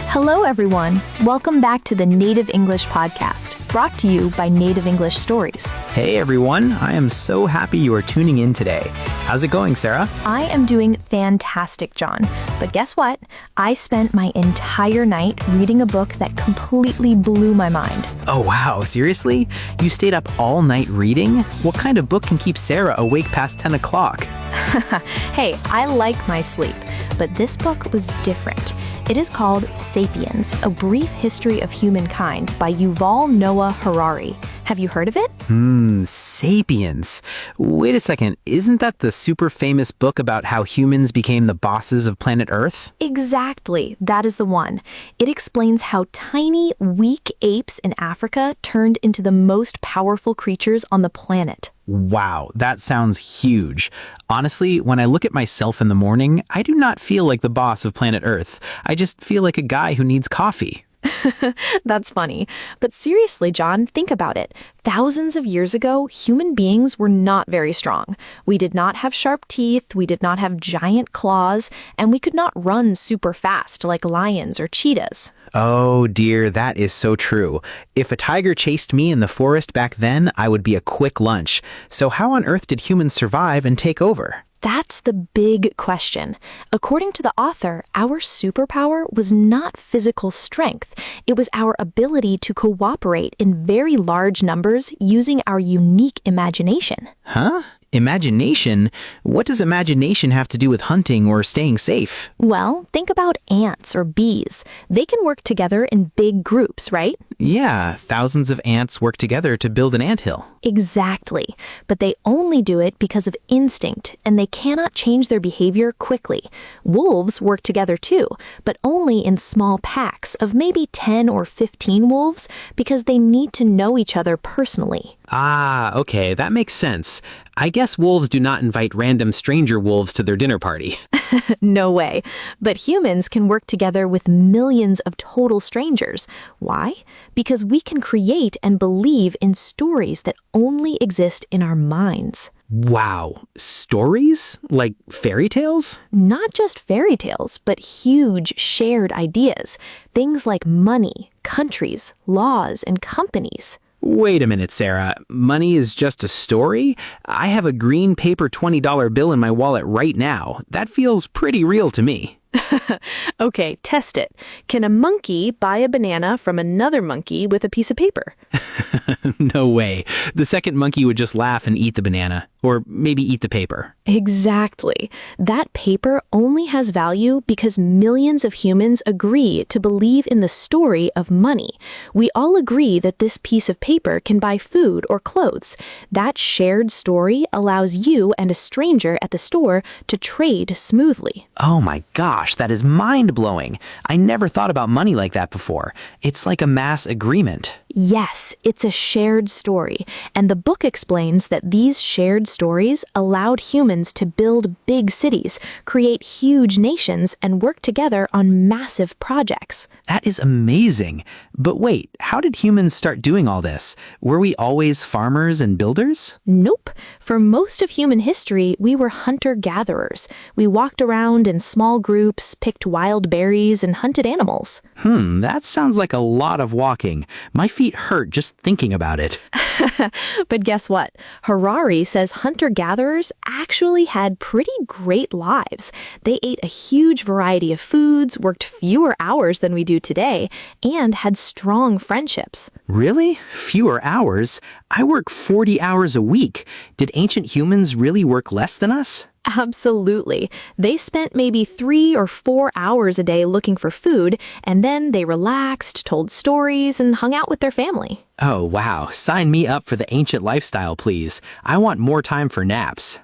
Hello, everyone. Welcome back to the Native English Podcast, brought to you by Native English Stories. Hey, everyone. I am so happy you are tuning in today. How's it going, Sarah? I am doing fantastic, John. But guess what? I spent my entire night reading a book that completely blew my mind. Oh, wow. Seriously? You stayed up all night reading? What kind of book can keep Sarah awake past 10 o'clock? Hey, I like my sleep, but this book was different. It is called Sapiens, A Brief History of Humankind by Yuval Noah Harari. Have you heard of it? Sapiens. Wait a second. Isn't that the super famous book about how humans became the bosses of planet Earth? Exactly. That is the one. It explains how tiny, weak apes in Africa turned into the most powerful creatures on the planet. Wow, that sounds huge. Honestly, when I look at myself in the morning, I do not feel like the boss of planet Earth. I just feel like a guy who needs coffee. That's funny. But seriously, John, think about it. Thousands of years ago, human beings were not very strong. We did not have sharp teeth, we did not have giant claws, and we could not run super fast like lions or cheetahs. Oh dear, that is so true. If a tiger chased me in the forest back then, I would be a quick lunch. So how on earth did humans survive and take over? That's the big question. According to the author, our superpower was not physical strength. It was our ability to cooperate in very large numbers using our unique imagination. Huh? Imagination? What does imagination have to do with hunting or staying safe? Well, think about ants or bees. They can work together in big groups, right? Yeah, thousands of ants work together to build an anthill. Exactly. But they only do it because of instinct, and they cannot change their behavior quickly. Wolves work together too, but only in small packs of maybe 10 or 15 wolves because they need to know each other personally. Ah, okay, that makes sense. I guess wolves do not invite random stranger wolves to their dinner party. No way. But humans can work together with millions of total strangers. Why? Because we can create and believe in stories that only exist in our minds. Wow, stories? Like fairy tales? Not just fairy tales, but huge shared ideas. Things like money, countries, laws, and companies. Wait a minute, Sarah. Money is just a story? I have a green paper $20 bill in my wallet right now. That feels pretty real to me. Okay, test it. Can a monkey buy a banana from another monkey with a piece of paper? No way. The second monkey would just laugh and eat the banana. Or maybe eat the paper. Exactly. That paper only has value because millions of humans agree to believe in the story of money. We all agree that this piece of paper can buy food or clothes. That shared story allows you and a stranger at the store to trade smoothly. Oh my gosh, that is mind-blowing. I never thought about money like that before. It's like a mass agreement. Yes, it's a shared story, and the book explains that these shared stories allowed humans to build big cities, create huge nations, and work together on massive projects. That is amazing. But wait, how did humans start doing all this? Were we always farmers and builders? Nope. For most of human history, we were hunter-gatherers. We walked around in small groups, picked wild berries, and hunted animals. That sounds like a lot of walking. My feet hurt just thinking about it. But guess what? Harari says hunter-gatherers actually had pretty great lives. They ate a huge variety of foods, worked fewer hours than we do today, and had strong friendships. Really? Fewer hours? I work 40 hours a week. Did ancient humans really work less than us? Absolutely. They spent maybe 3 or 4 hours a day looking for food, and then they relaxed, told stories, and hung out with their family. Oh, wow. Sign me up for the ancient lifestyle, please. I want more time for naps.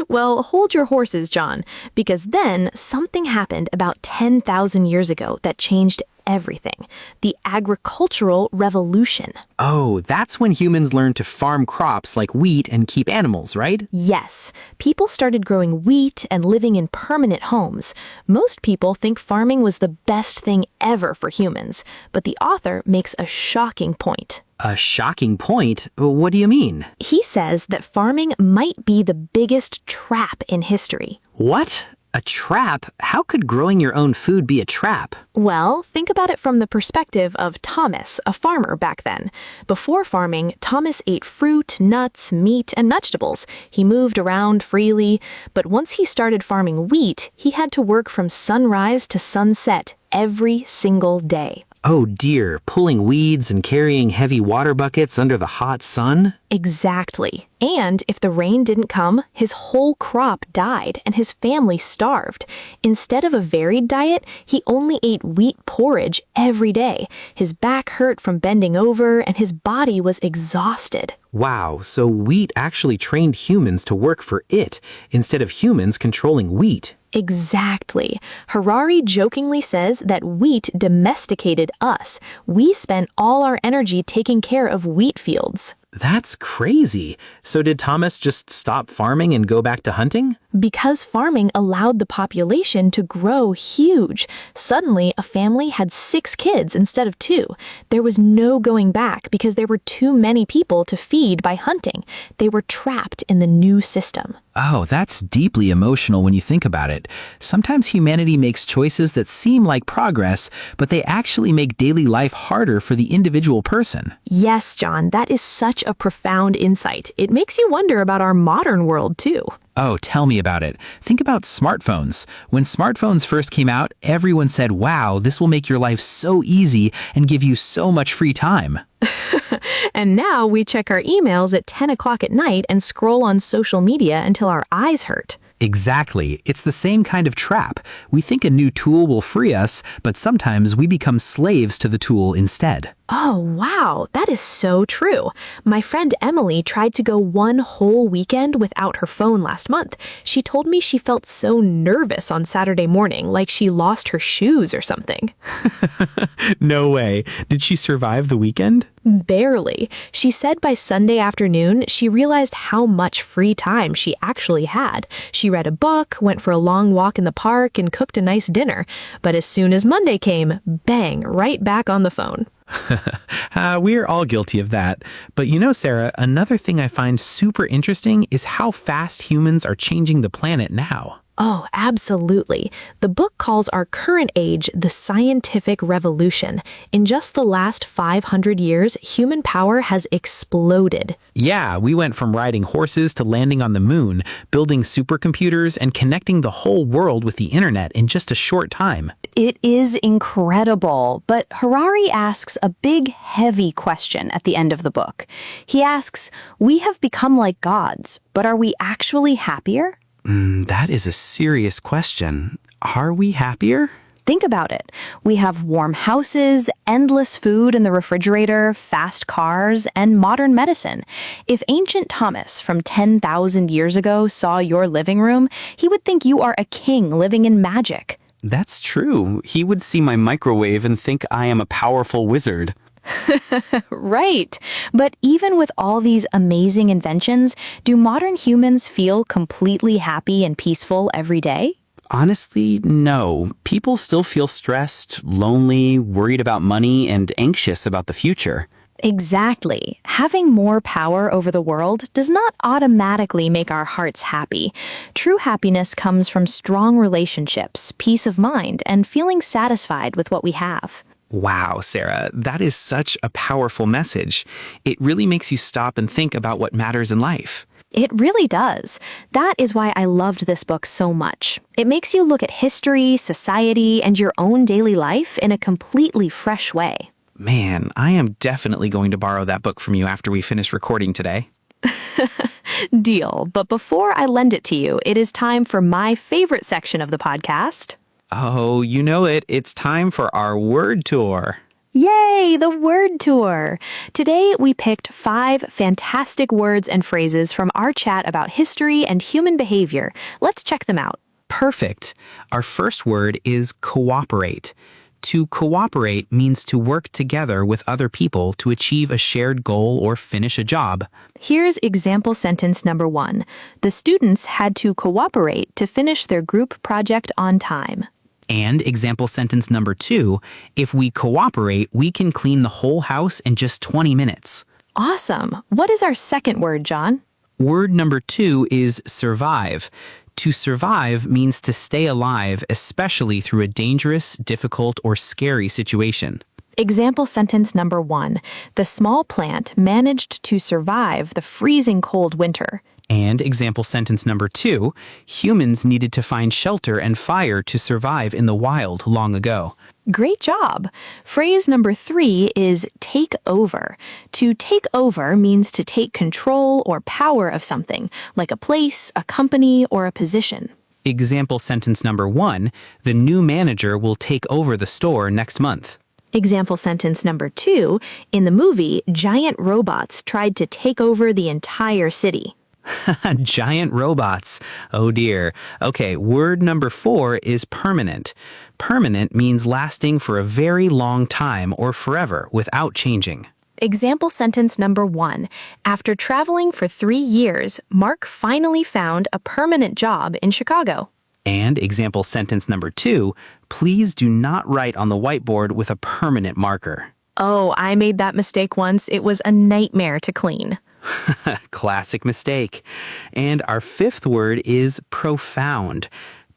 Well, hold your horses, John, because then something happened about 10,000 years ago that changed everything. The agricultural revolution. Oh, that's when humans learned to farm crops like wheat and keep animals, right? Yes. People started growing wheat and living in permanent homes. Most people think farming was the best thing ever for humans, but the author makes a shocking point. A shocking point? What do you mean? He says that farming might be the biggest trap in history. What? A trap? How could growing your own food be a trap? Well, think about it from the perspective of Thomas, a farmer back then. Before farming, Thomas ate fruit, nuts, meat, and vegetables. He moved around freely, but once he started farming wheat, he had to work from sunrise to sunset every single day. Oh dear, pulling weeds and carrying heavy water buckets under the hot sun? Exactly. And if the rain didn't come, his whole crop died and his family starved. Instead of a varied diet, he only ate wheat porridge every day. His back hurt from bending over and his body was exhausted. Wow, so wheat actually trained humans to work for it, instead of humans controlling wheat. Exactly. Harari jokingly says that wheat domesticated us. We spent all our energy taking care of wheat fields. That's crazy. So did Thomas just stop farming and go back to hunting? Because farming allowed the population to grow huge. Suddenly, a family had 6 kids instead of 2. There was no going back because there were too many people to feed by hunting. They were trapped in the new system. Oh, that's deeply emotional when you think about it. Sometimes humanity makes choices that seem like progress, but they actually make daily life harder for the individual person. Yes, John, that is such a profound insight. It makes you wonder about our modern world, too. Oh, tell me about it. Think about smartphones. When smartphones first came out, everyone said, wow, this will make your life so easy and give you so much free time. And now we check our emails at 10 o'clock at night and scroll on social media until our eyes hurt. Exactly. It's the same kind of trap. We think a new tool will free us, but sometimes we become slaves to the tool instead. Oh, wow, that is so true. My friend Emily tried to go one whole weekend without her phone last month. She told me she felt so nervous on Saturday morning, like she lost her shoes or something. No way. Did she survive the weekend? Barely. She said by Sunday afternoon, she realized how much free time she actually had. She read a book, went for a long walk in the park, and cooked a nice dinner. But as soon as Monday came, bang, right back on the phone. We're all guilty of that. But you know, Sarah, another thing I find super interesting is how fast humans are changing the planet now. Oh, absolutely. The book calls our current age the scientific revolution. In just the last 500 years, human power has exploded. Yeah, we went from riding horses to landing on the moon, building supercomputers, and connecting the whole world with the internet in just a short time. It is incredible, but Harari asks a big, heavy question at the end of the book. He asks, we have become like gods, but are we actually happier? That is a serious question. Are we happier? Think about it. We have warm houses, endless food in the refrigerator, fast cars, and modern medicine. If ancient Thomas from 10,000 years ago saw your living room, he would think you are a king living in magic. That's true. He would see my microwave and think I am a powerful wizard. Right. But even with all these amazing inventions, do modern humans feel completely happy and peaceful every day? Honestly, no. People still feel stressed, lonely, worried about money, and anxious about the future. Exactly. Having more power over the world does not automatically make our hearts happy. True happiness comes from strong relationships, peace of mind, and feeling satisfied with what we have. Wow, Sarah, that is such a powerful message. It really makes you stop and think about what matters in life. It really does. That is why I loved this book so much. It makes you look at history, society, and your own daily life in a completely fresh way. Man, I am definitely going to borrow that book from you after we finish recording today. Deal. But before I lend it to you, it is time for my favorite section of the podcast. Oh, you know it. It's time for our word tour. Yay, the word tour! Today, we picked 5 fantastic words and phrases from our chat about history and human behavior. Let's check them out. Perfect. Our first word is cooperate. To cooperate means to work together with other people to achieve a shared goal or finish a job. Here's example sentence number 1. The students had to cooperate to finish their group project on time. And example sentence number 2, if we cooperate, we can clean the whole house in just 20 minutes. Awesome. What is our second word, John? Word number 2 is survive. To survive means to stay alive, especially through a dangerous, difficult, or scary situation. Example sentence number 1. The small plant managed to survive the freezing cold winter. And example sentence number 2, humans needed to find shelter and fire to survive in the wild long ago. Great job. Phrase number 3 is take over. To take over means to take control or power of something, like a place, a company, or a position. Example sentence number 1, the new manager will take over the store next month. Example sentence number 2, in the movie, giant robots tried to take over the entire city. Giant robots. Oh dear. Okay, word number 4 is permanent. Permanent means lasting for a very long time or forever without changing. Example sentence number 1. After traveling for 3 years, Mark finally found a permanent job in Chicago. And example sentence number 2, please do not write on the whiteboard with a permanent marker. Oh, I made that mistake once. It was a nightmare to clean. Classic mistake. And our 5th word is profound.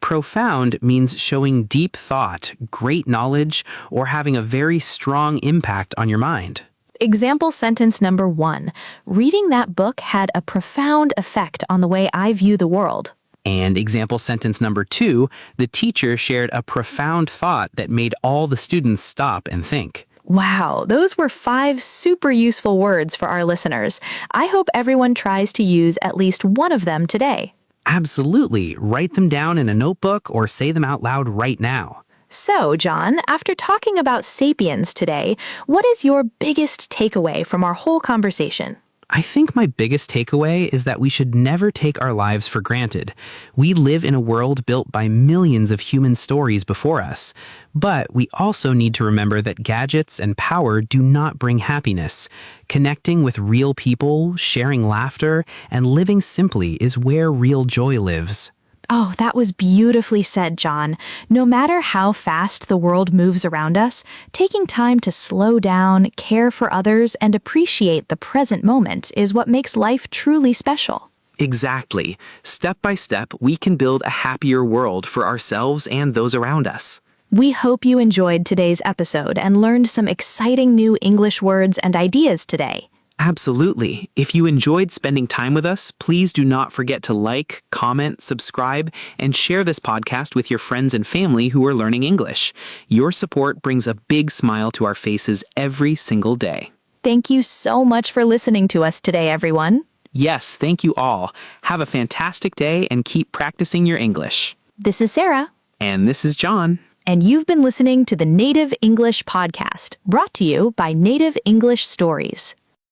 Profound means showing deep thought, great knowledge, or having a very strong impact on your mind. Example sentence number 1. Reading that book had a profound effect on the way I view the world. And example sentence number 2, the teacher shared a profound thought that made all the students stop and think. Wow, those were 5 super useful words for our listeners. I hope everyone tries to use at least one of them today. Absolutely. Write them down in a notebook or say them out loud right now. So, John, after talking about Sapiens today, what is your biggest takeaway from our whole conversation? I think my biggest takeaway is that we should never take our lives for granted. We live in a world built by millions of human stories before us. But we also need to remember that gadgets and power do not bring happiness. Connecting with real people, sharing laughter, and living simply is where real joy lives. Oh, that was beautifully said, John. No matter how fast the world moves around us, taking time to slow down, care for others, and appreciate the present moment is what makes life truly special. Exactly. Step by step, we can build a happier world for ourselves and those around us. We hope you enjoyed today's episode and learned some exciting new English words and ideas today. Absolutely. If you enjoyed spending time with us, please do not forget to like, comment, subscribe, and share this podcast with your friends and family who are learning English. Your support brings a big smile to our faces every single day. Thank you so much for listening to us today, everyone. Yes, thank you all. Have a fantastic day and keep practicing your English. This is Sarah. And this is John. And you've been listening to the Native English Podcast, brought to you by Native English Stories.